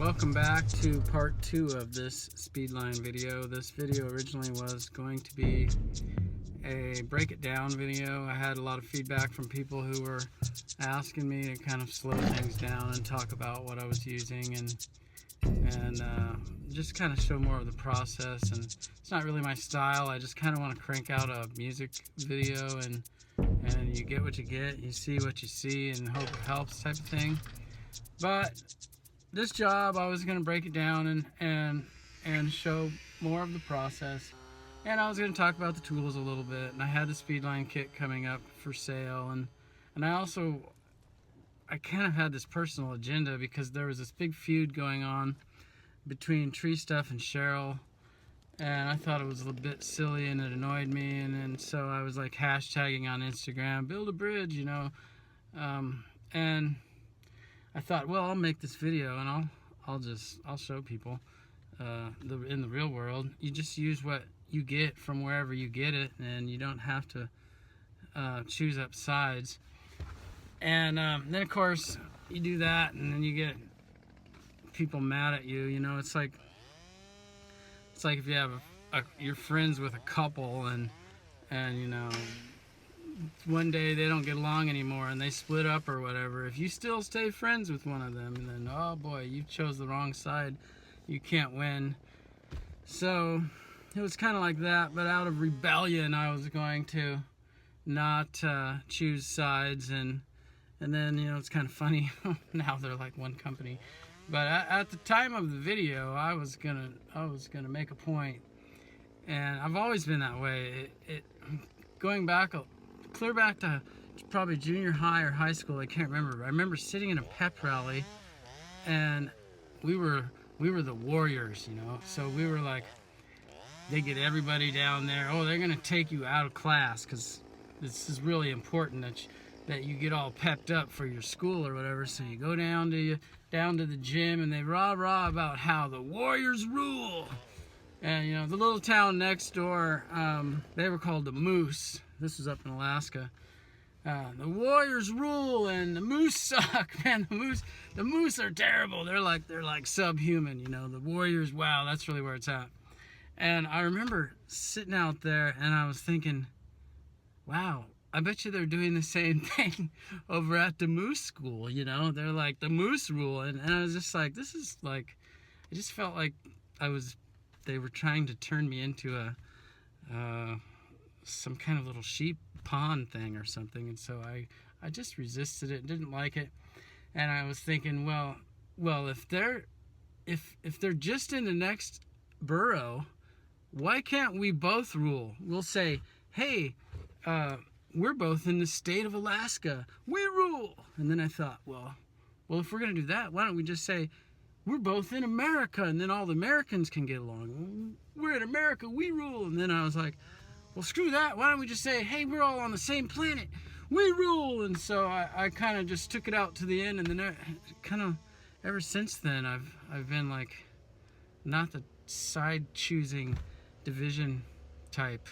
Welcome back to part 2 of this speedline video. This video originally was going to be a break it down video. I had a lot of feedback from people who were asking me to kind of slow things down and talk about what I was using and just kind of show more of the process. And it's not really my style. I just kind of want to crank out a music video and you get what you get, you see what you see, and hope it helps type of thing. But this job, I was going to break it down and show more of the process, and I was going to talk about the tools a little bit. And I had the Speedline kit coming up for sale, and I kind of had this personal agenda because there was this big feud going on between TreeStuff and Sherrill, and I thought it was a bit silly and it annoyed me, and so I was like hashtagging on Instagram, build a bridge, you know, and I thought, well, I'll make this video and I'll show people in the real world. You just use what you get from wherever you get it, and you don't have to choose up sides. And then of course you do that, and then you get people mad at you. You know, it's like if you have you're friends with a couple, and you know, one day they don't get along anymore and they split up or whatever. If you still stay friends with one of them, then oh boy, you chose the wrong side. You can't win. So it was kind of like that, but out of rebellion, I was going to not choose sides, and then, you know, it's kind of funny. Now they're like one company. But at the time of the video, I was gonna make a point, and I've always been that way. Going back, clear back to probably junior high or high school, I can't remember. I remember sitting in a pep rally, and we were the warriors, you know. So we were like, they get everybody down there. Oh, they're gonna take you out of class because this is really important that you get all pepped up for your school or whatever. So you go down to the gym, and they rah about how the warriors rule. And you know, the little town next door, they were called the Moose. This was up in Alaska. The warriors rule, and the moose suck, man. The moose are terrible. They're like subhuman, you know. The warriors, wow, that's really where it's at. And I remember sitting out there, and I was thinking, wow, I bet you they're doing the same thing over at the moose school, you know. They're like the moose rule, and I was just like, this is like, I just felt like they were trying to turn me into some kind of little sheep pond thing or something. And so I just resisted it, didn't like it. And I was thinking, well, if they're just in the next borough, why can't we both rule? We'll say, hey, we're both in the state of Alaska, we rule. And then I thought, well, if we're gonna do that, why don't we just say we're both in America, and then all the Americans can get along. We're in America, we rule. And then I was like, well, screw that. Why don't we just say, hey, we're all on the same planet, we rule. And so I kind of just took it out to the end, and then kind of ever since then I've been like not the side choosing division type.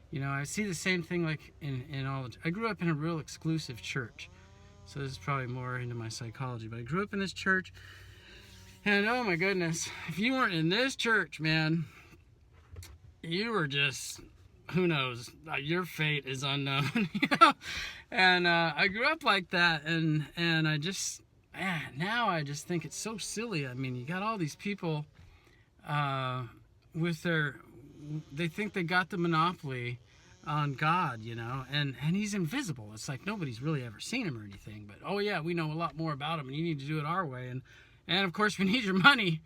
You know, I see the same thing like in all. I grew up in a real exclusive church, so this is probably more into my psychology. But I grew up in this church, and oh my goodness, if you weren't in this church, man, you were just, who knows, your fate is unknown. You know? And I grew up like that, and I just, man, now I just think it's so silly. I mean, you got all these people they think they got the monopoly on God, you know, and he's invisible. It's like nobody's really ever seen him or anything, but oh yeah, we know a lot more about him, and you need to do it our way, and of course we need your money,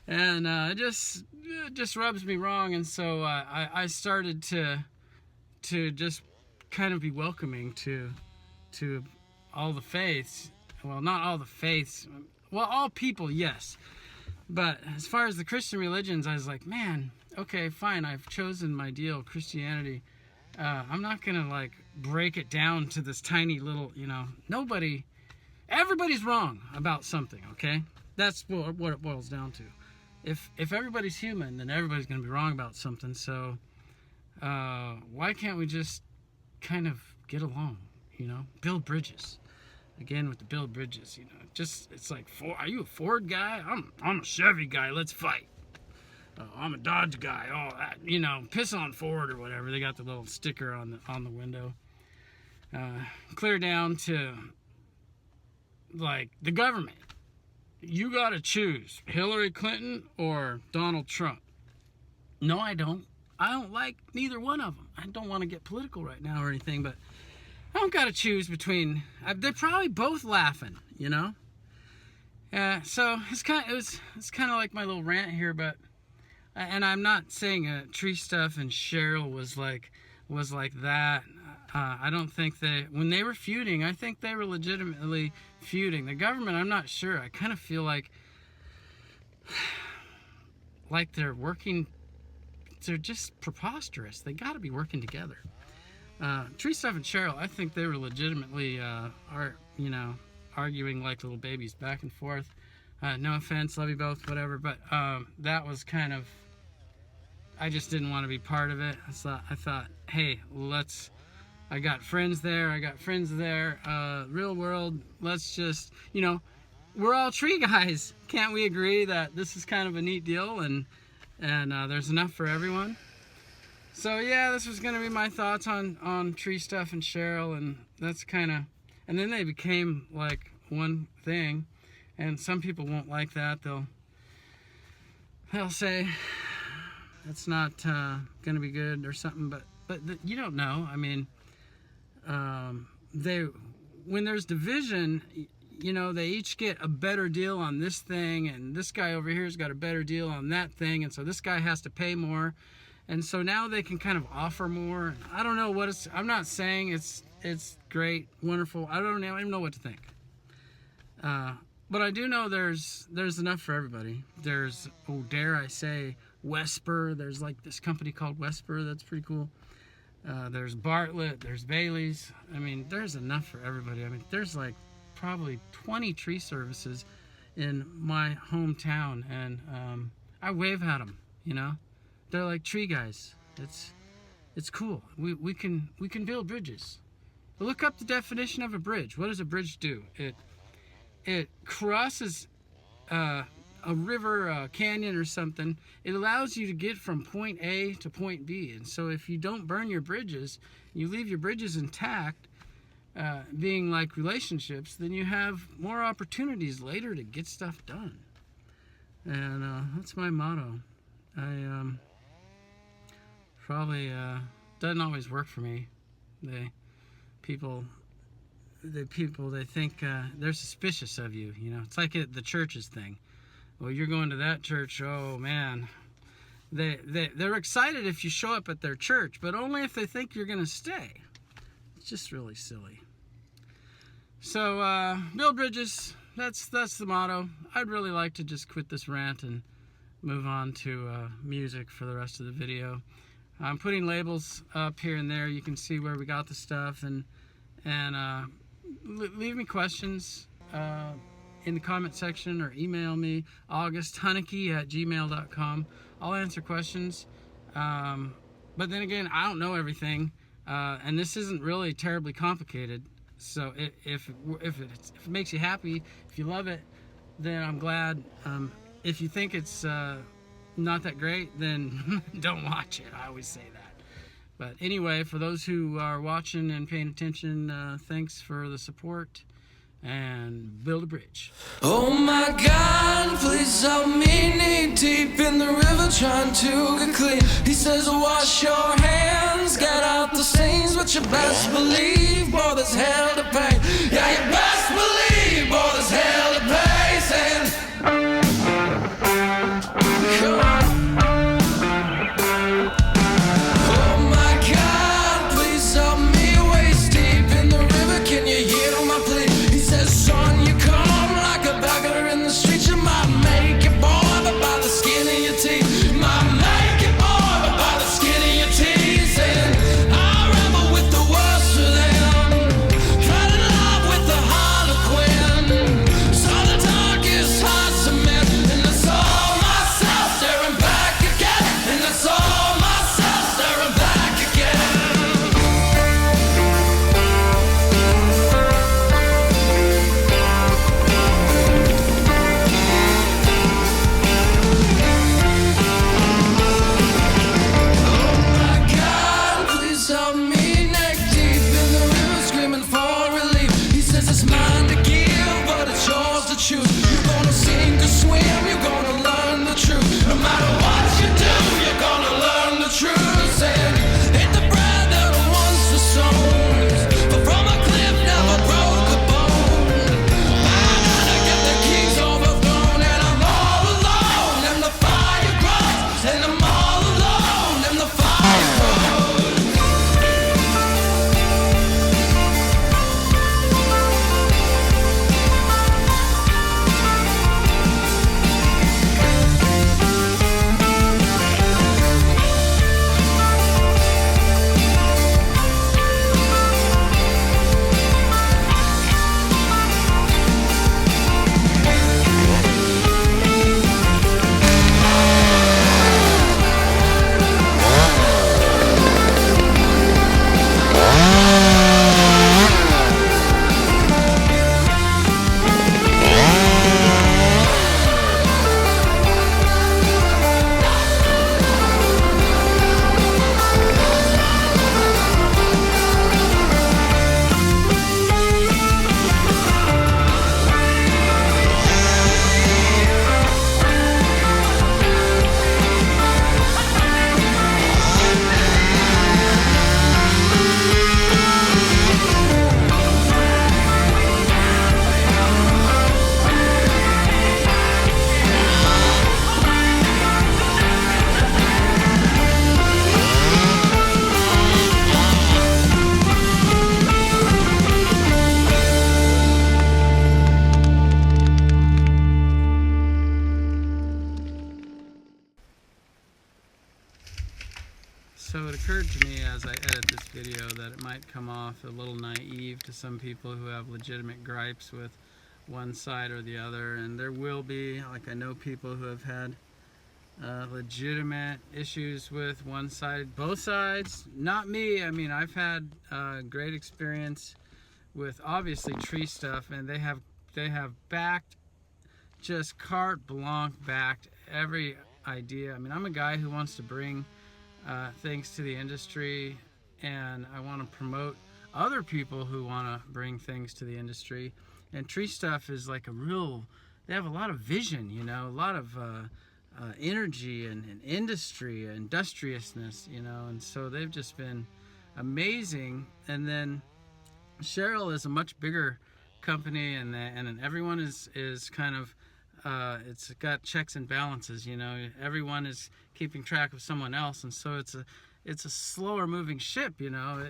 and it just rubs me wrong. And so I started to just kind of be welcoming to all the faiths. Well, not all the faiths, well, all people, yes. But as far as the Christian religions, I was like, man, okay, fine, I've chosen my deal, Christianity. I'm not gonna like break it down to this tiny little, you know, everybody's wrong about something, okay? That's what it boils down to. If everybody's human, then everybody's gonna be wrong about something. So why can't we just kind of get along, you know, build bridges? again with the build bridges, you know, just it's like, are you a Ford guy? I'm a Chevy guy. Let's fight. I'm a Dodge guy. Oh, you know, piss on Ford or whatever. They got the little sticker on the window. Clear down to like the government. You got to choose Hillary Clinton or Donald Trump. No, I don't. I don't like neither one of them. I don't want to get political right now or anything, but I don't got to choose between. They're probably both laughing, you know. So it's kind of like my little rant here, but and I'm not saying TreeStuff and Sherrill was like that. I don't think when they were feuding, I think they were legitimately feuding. The government, I'm not sure. I kind of feel like they're working. They're just preposterous. They got to be working together. TreeStuff and Sherrill, I think they were legitimately arguing like little babies back and forth. No offense, love you both, whatever. But that was kind of. I just didn't want to be part of it. I thought, hey, I got friends there. Real world. Let's just, you know, we're all tree guys. Can't we agree that this is kind of a neat deal and there's enough for everyone? So yeah, this was gonna be my thoughts on TreeStuff and Sherrill, and that's kind of, and then they became like one thing, and some people won't like that. They'll say it's not gonna be good or something, but you don't know. I mean. When there's division, you know, they each get a better deal on this thing, and this guy over here's got a better deal on that thing, and so this guy has to pay more, and so now they can kind of offer more. I don't know what I'm not saying it's great, wonderful. I don't even know what to think. But I do know there's enough for everybody. There's, dare I say, Wesper. There's like this company called Wesper that's pretty cool. There's Bartlett, there's Bailey's. I mean, there's enough for everybody. I mean, there's like probably 20 tree services in my hometown, and I wave at them, you know. They're like tree guys. It's cool. We can build bridges. Look up the definition of a bridge. What does a bridge do? It crosses a river, a canyon or something. It allows you to get from point A to point B. And so if you don't burn your bridges, you leave your bridges intact, being like relationships, then you have more opportunities later to get stuff done. And that's my motto. I probably doesn't always work for me. The people they think they're suspicious of you, you know. It's like the churches thing. Well, you're going to that church. Oh man, they're excited if you show up at their church, but only if they think you're gonna stay. It's just really silly. So build bridges. That's the motto. I'd really like to just quit this rant and move on to music for the rest of the video. I'm putting labels up here and there. You can see where we got the stuff, and leave me questions in the comment section, or email me, augusthuneke@gmail.com. I'll answer questions. But then again, I don't know everything, and this isn't really terribly complicated. So if it makes you happy, if you love it, then I'm glad. If you think it's not that great, then don't watch it. I always say that. But anyway, for those who are watching and paying attention, thanks for the support, and build a bridge. Oh my God, please help me, knee deep in the river trying to get clean. He says wash your hands, get out the stains, but you best believe, boy, there's hell to pay. Yeah, you best believe, boy, there's hell to pay. Saying, come on. Heart as I edit this video that it might come off a little naive to some people who have legitimate gripes with one side or the other, and there will be, like, I know people who have had legitimate issues with one side, both sides. Not me. I mean, I've had great experience with obviously TreeStuff, and they have backed, just carte blanche backed every idea. I mean, I'm a guy who wants to bring things to the industry, and I want to promote other people who want to bring things to the industry. And TreeStuff is like they have a lot of vision, you know, a lot of energy and industry, industriousness, you know, and so they've just been amazing. And then Sherrill is a much bigger company, and everyone is kind of it's got checks and balances, you know. Everyone is keeping track of someone else, and so it's a slower moving ship, you know.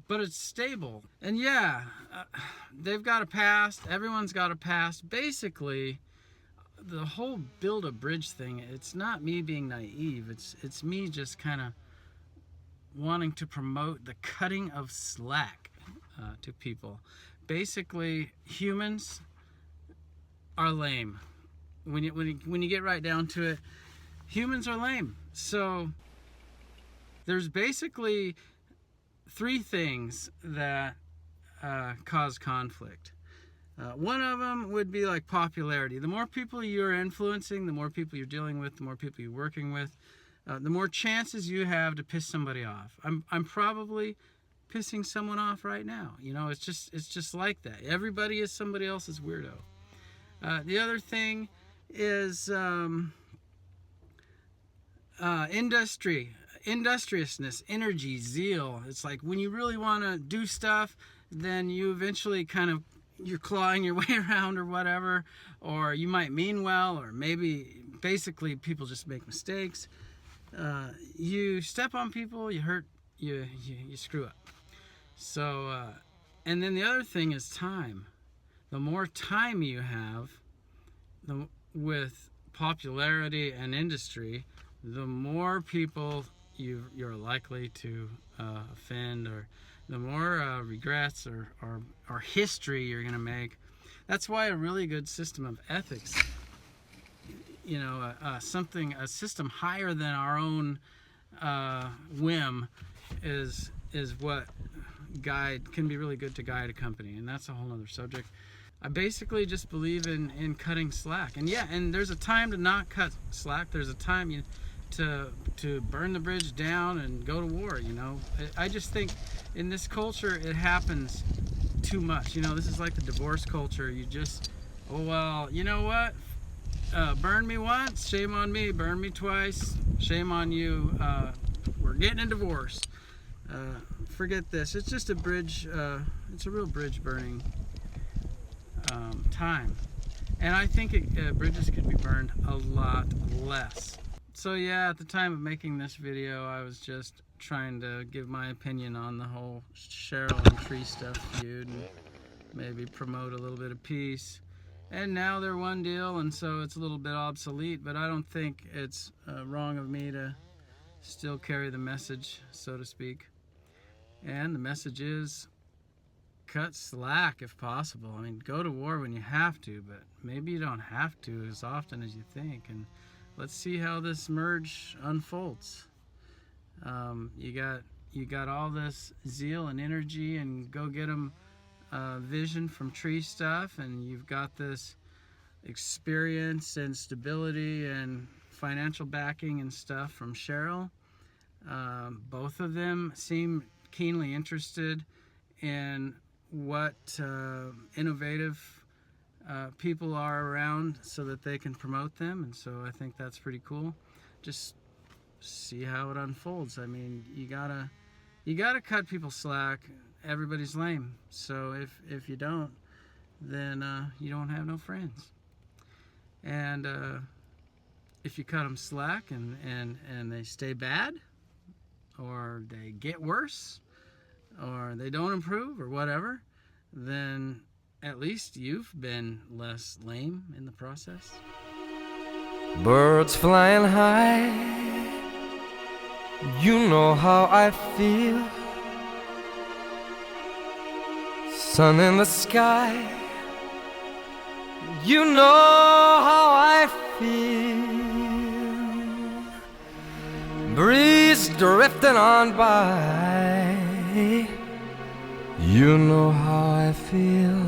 But it's stable. And yeah, they've got a past. Everyone's got a past. Basically, the whole build a bridge thing, it's not me being naive. It's me just kind of wanting to promote the cutting of slack to people. Basically, humans are lame. When you get right down to it, humans are lame. So there's basically three things that cause conflict. One of them would be like popularity. The more people you're influencing, the more people you're dealing with, the more people you're working with, the more chances you have to piss somebody off. I'm probably pissing someone off right now. You know, it's just like that. Everybody is somebody else's weirdo. The other thing is industriousness, energy, zeal. It's like when you really want to do stuff, then you eventually you're clawing your way around or whatever, or you might mean well, or maybe basically people just make mistakes. You step on people, you hurt, you screw up. So, and then the other thing is time. The more time you have with popularity and industry, the more people you're likely to offend, or the more regrets or history you're going to make. That's why a really good system of ethics, you know, a system higher than our own whim is what can be really good to guide a company, and that's a whole other subject. I basically just believe in cutting slack, and yeah, and there's a time to not cut slack. There's a time to burn the bridge down and go to war, you know. I just think in this culture it happens too much. You know, this is like the divorce culture. You just, oh well, you know what? Burn me once, shame on me. Burn me twice, shame on you. We're getting a divorce. Forget this. It's just a bridge. It's a real bridge burning time. And I think bridges could be burned a lot less. So yeah, at the time of making this video, I was just trying to give my opinion on the whole Sherrill and TreeStuff feud, and maybe promote a little bit of peace. And now they're one deal, and so it's a little bit obsolete, but I don't think it's wrong of me to still carry the message, so to speak. And the message is, cut slack if possible. I mean, go to war when you have to, but maybe you don't have to as often as you think. And let's see how this merge unfolds. You got all this zeal and energy and go get 'em vision from TreeStuff, and you've got this experience and stability and financial backing and stuff from Sherrill. Both of them seem keenly interested in what innovative people are around so that they can promote them, and so I think that's pretty cool. Just see how it unfolds. I mean, you gotta cut people slack. Everybody's lame, so if you don't, then you don't have no friends. And if you cut them slack and they stay bad, or they get worse, or they don't improve, or whatever, then at least you've been less lame in the process. Birds flying high You know how I feel. Sun in the sky. You know how I feel. Breeze drifting on by. You know how I feel.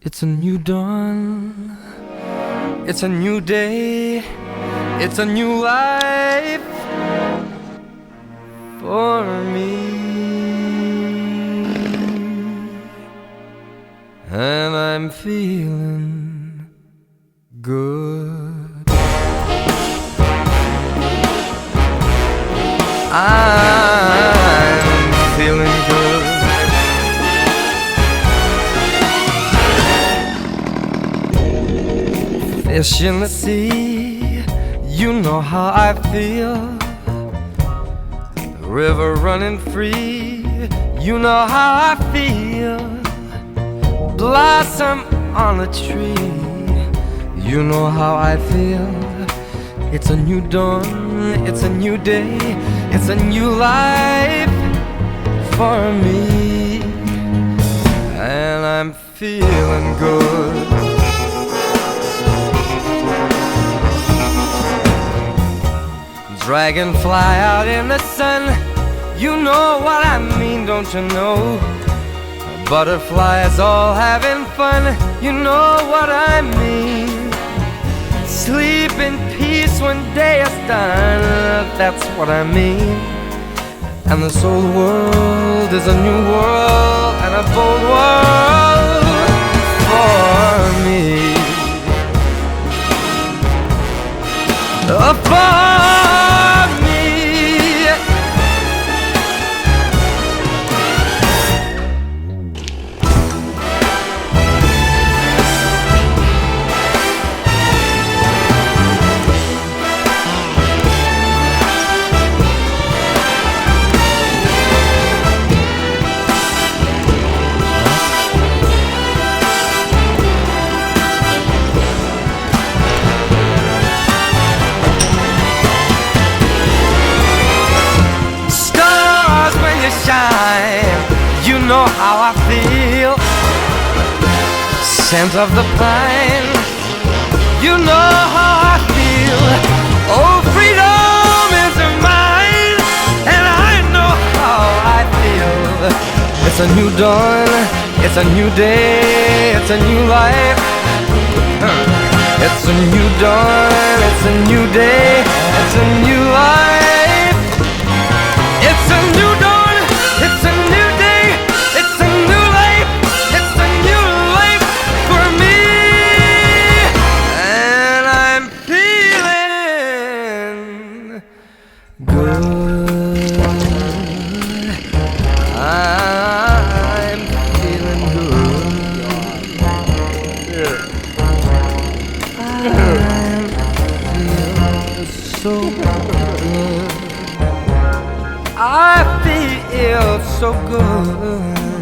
It's a new dawn. It's a new day. It's a new life for me. And I'm feeling good. I'm feeling good. Fish in the sea, you know how I feel. The river running free, you know how I feel. Blossom on a tree, you know how I feel. It's a new dawn, it's a new day, it's a new life for me. And I'm feeling good. Dragonfly out in the sun, you know what I mean, don't you know? Butterflies all having fun, you know what I mean. Sleep in peace when day is done, that's what I mean. And this old world is a new world and a bold world for me. For you know how I feel. Scent of the pine, you know how I feel. Oh, freedom is mine, and I know how I feel. It's a new dawn, it's a new day, it's a new life. It's a new dawn, it's a new day, it's a new life. It's a new dawn, it's a new day, it's a new life, it's a new life for me. And I'm feeling good. I'm feeling good. I'm feeling so good. I feel so good.